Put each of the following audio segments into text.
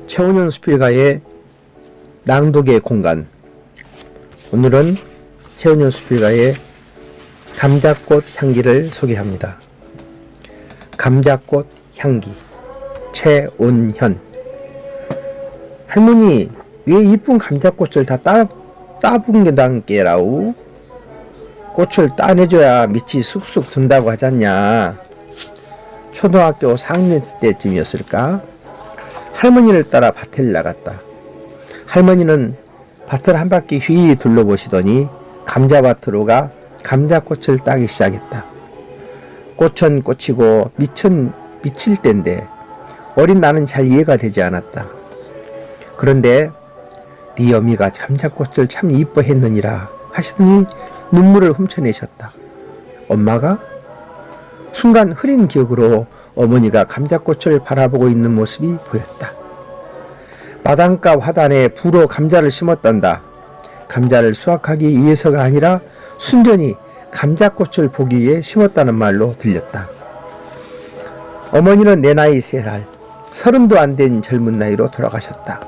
최원현 수필가의 낭독의 공간. 오늘은 최원현 수필가의 감자꽃 향기를 소개합니다. 감자꽃 향기. 최온현. 할머니, 왜 이쁜 감자꽃을 다 따분게라우? 꽃을 따내줘야 밑이 쑥쑥 든다고 하잖냐. 초등학교 4학년 때쯤이었을까? 할머니를 따라 밭에 나갔다. 할머니는 밭을 한 바퀴 휘 둘러보시더니 감자밭으로 가 감자꽃을 따기 시작했다. 꽃은 꽃이고 밑은 미칠 때인데 어린 나는 잘 이해가 되지 않았다. 그런데 네 어미가 감자꽃을 참 이뻐했느니라 하시더니 눈물을 훔쳐내셨다. 엄마가? 순간 흐린 기억으로 어머니가 감자꽃을 바라보고 있는 모습이 보였다. 마당가 화단에 부로 감자를 심었단다. 감자를 수확하기 위해서가 아니라 순전히 감자꽃을 보기 위해 심었다는 말로 들렸다. 어머니는 내 나이 3살, 30도 안 된 젊은 나이로 돌아가셨다.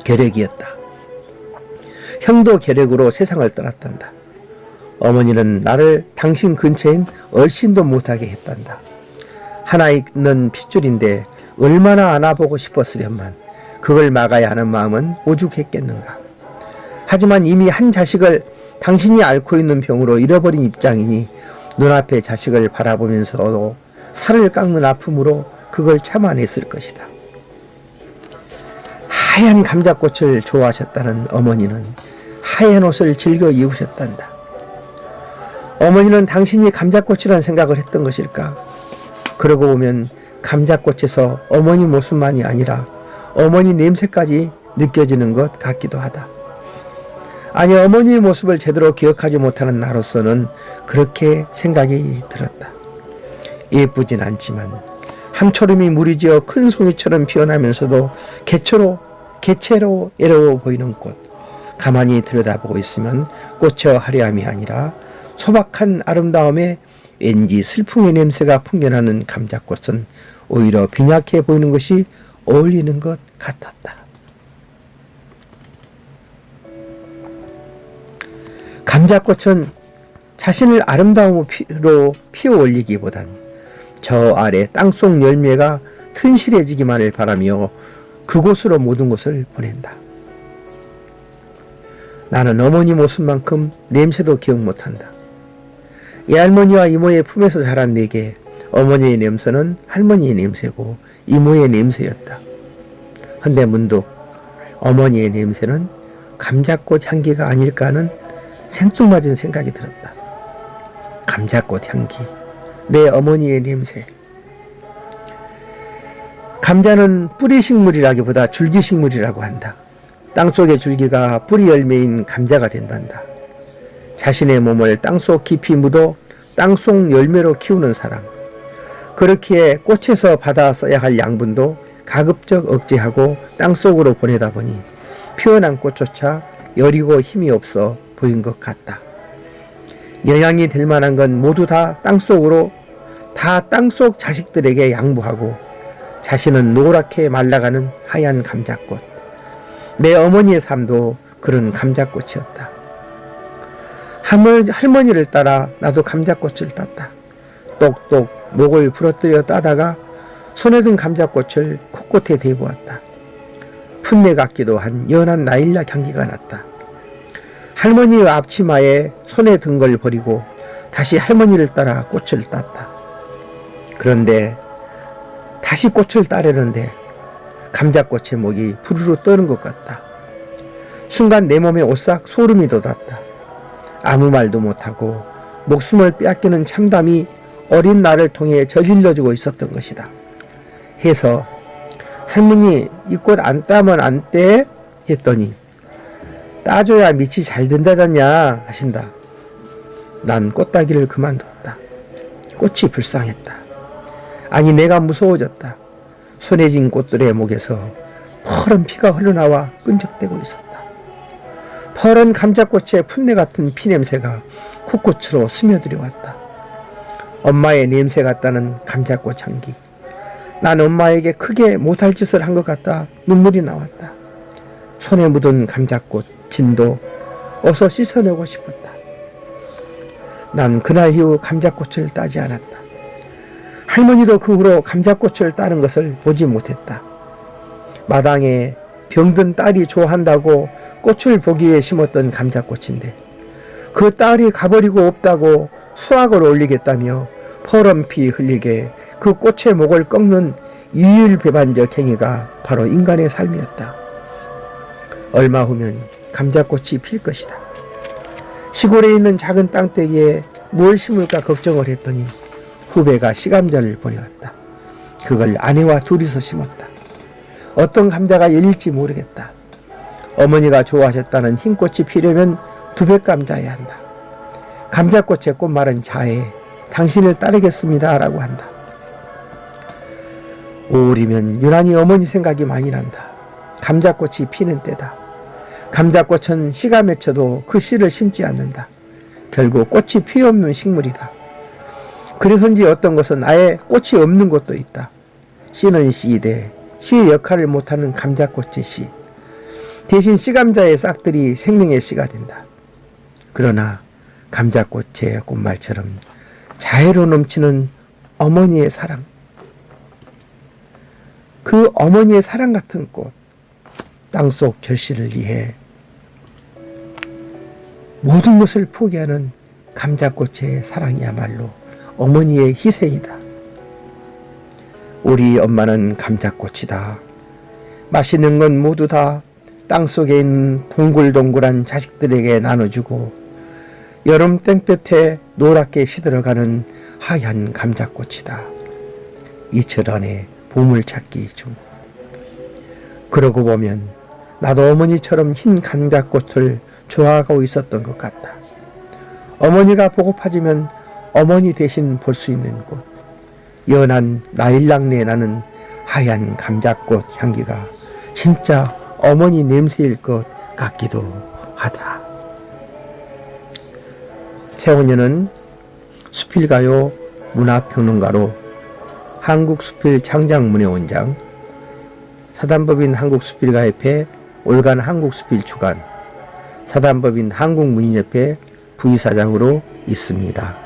계륵이었다. 형도 계륵으로 세상을 떠났단다. 어머니는 나를 당신 근처엔 얼씬도 못하게 했단다. 하나 있는 핏줄인데 얼마나 안아보고 싶었으련만 그걸 막아야 하는 마음은 오죽했겠는가. 하지만 이미 한 자식을 당신이 앓고 있는 병으로 잃어버린 입장이니 눈앞에 자식을 바라보면서도 살을 깎는 아픔으로 그걸 참아냈을 것이다. 하얀 감자꽃을 좋아하셨다는 어머니는 하얀 옷을 즐겨 입으셨단다. 어머니는 당신이 감자꽃이란 생각을 했던 것일까? 그러고 보면 감자꽃에서 어머니 모습만이 아니라 어머니 냄새까지 느껴지는 것 같기도 하다. 아니, 어머니의 모습을 제대로 기억하지 못하는 나로서는 그렇게 생각이 들었다. 예쁘진 않지만 함초름이 무리지어 큰 송이처럼 피어나면서도 개체로 애로워 보이는 꽃. 가만히 들여다보고 있으면 꽃의 화려함이 아니라 소박한 아름다움에 왠지 슬픔의 냄새가 풍겨나는 감자꽃은 오히려 빈약해 보이는 것이 어울리는 것 같았다. 감자꽃은 자신을 아름다움으로 피워 올리기보단 저 아래 땅속 열매가 튼실해지기만을 바라며 그곳으로 모든 것을 보낸다. 나는 어머니 모습만큼 냄새도 기억 못한다. 애할머니와 이모의 품에서 자란 내게 어머니의 냄새는 할머니의 냄새고 이모의 냄새였다. 헌데 문득 어머니의 냄새는 감자꽃 향기가 아닐까 하는 생뚱맞은 생각이 들었다. 감자꽃 향기, 내 어머니의 냄새. 감자는 뿌리식물이라기보다 줄기식물이라고 한다. 땅속의 줄기가 뿌리 열매인 감자가 된단다. 자신의 몸을 땅속 깊이 묻어 땅속 열매로 키우는 사람. 그렇기에 꽃에서 받아 써야 할 양분도 가급적 억제하고 땅속으로 보내다 보니 피어난 꽃조차 여리고 힘이 없어 보인 것 같다. 영양이 될 만한 건 모두 다 땅속 자식들에게 양보하고 자신은 노랗게 말라가는 하얀 감자꽃. 내 어머니의 삶도 그런 감자꽃이었다. 할머니를 따라 나도 감자꽃을 땄다. 똑똑 목을 부러뜨려 따다가 손에 든 감자꽃을 콧꽃에 대보았다. 풋내 같기도 한 연한 나일락 향기가 났다. 할머니의 앞치마에 손에 든 걸 버리고 다시 할머니를 따라 꽃을 땄다. 그런데 다시 꽃을 따려는데 감자꽃의 목이 부르르 떠는 것 같다. 순간 내 몸에 오싹 소름이 돋았다. 아무 말도 못하고 목숨을 빼앗기는 참담이 어린 나를 통해 저질러주고 있었던 것이다. 해서 할머니, 이 꽃 안 따면 안 떼? 했더니 따줘야 밑이 잘 된다잖냐 하신다. 난 꽃따기를 그만뒀다. 꽃이 불쌍했다. 아니, 내가 무서워졌다. 손에 쥔 꽃들의 목에서 퍼런 피가 흘러나와 끈적대고 있었다. 퍼런 감자꽃의 풋내 같은 피냄새가 코끝으로 스며들어왔다. 엄마의 냄새 같다는 감자꽃 향기. 난 엄마에게 크게 못할 짓을 한 것 같다 눈물이 나왔다. 손에 묻은 감자꽃 진도 어서 씻어내고 싶었다. 난 그날 이후 감자꽃을 따지 않았다. 할머니도 그 후로 감자꽃을 따는 것을 보지 못했다. 마당에 병든 딸이 좋아한다고 꽃을 보기 위해 심었던 감자꽃인데 그 딸이 가버리고 없다고 수학을 올리겠다며 퍼런피 흘리게 그 꽃의 목을 꺾는 유일배반적 행위가 바로 인간의 삶이었다. 얼마 후면 감자꽃이 필 것이다. 시골에 있는 작은 땅대기에 뭘 심을까 걱정을 했더니 후배가 시감자를 보내왔다. 그걸 아내와 둘이서 심었다. 어떤 감자가 열릴지 모르겠다. 어머니가 좋아하셨다는 흰 꽃이 피려면 두백감자야 한다. 감자꽃의 꽃말은 자해 당신을 따르겠습니다 라고 한다. 5월이면 유난히 어머니 생각이 많이 난다. 감자꽃이 피는 때다. 감자꽃은 씨가 맺혀도 그 씨를 심지 않는다. 결국 꽃이 피 없는 식물이다. 그래서인지 어떤 것은 아예 꽃이 없는 곳도 있다. 씨는 씨이되 씨의 역할을 못하는 감자꽃의 씨. 대신 씨감자의 싹들이 생명의 씨가 된다. 그러나 감자꽃의 꽃말처럼 자애로 넘치는 어머니의 사랑, 그 어머니의 사랑 같은 꽃, 땅속 결실을 위해 모든 것을 포기하는 감자꽃의 사랑이야말로 어머니의 희생이다. 우리 엄마는 감자꽃이다. 맛있는 건 모두 다 땅속에 있는 동글동글한 자식들에게 나눠주고 여름 땡볕에 노랗게 시들어가는 하얀 감자꽃이다. 이철 안에 보물찾기 중. 그러고 보면 나도 어머니처럼 흰 감자꽃을 좋아하고 있었던 것 같다. 어머니가 보고파지면 어머니 대신 볼 수 있는 곳, 연한 나일락내 나는 하얀 감자꽃 향기가 진짜 어머니 냄새일 것 같기도 하다. 최원현은 수필가요 문화평론가로 한국수필 창작문예원장, 사단법인 한국수필가협회 올간 한국수필 주간, 사단법인 한국문인협회 부의사장으로 있습니다.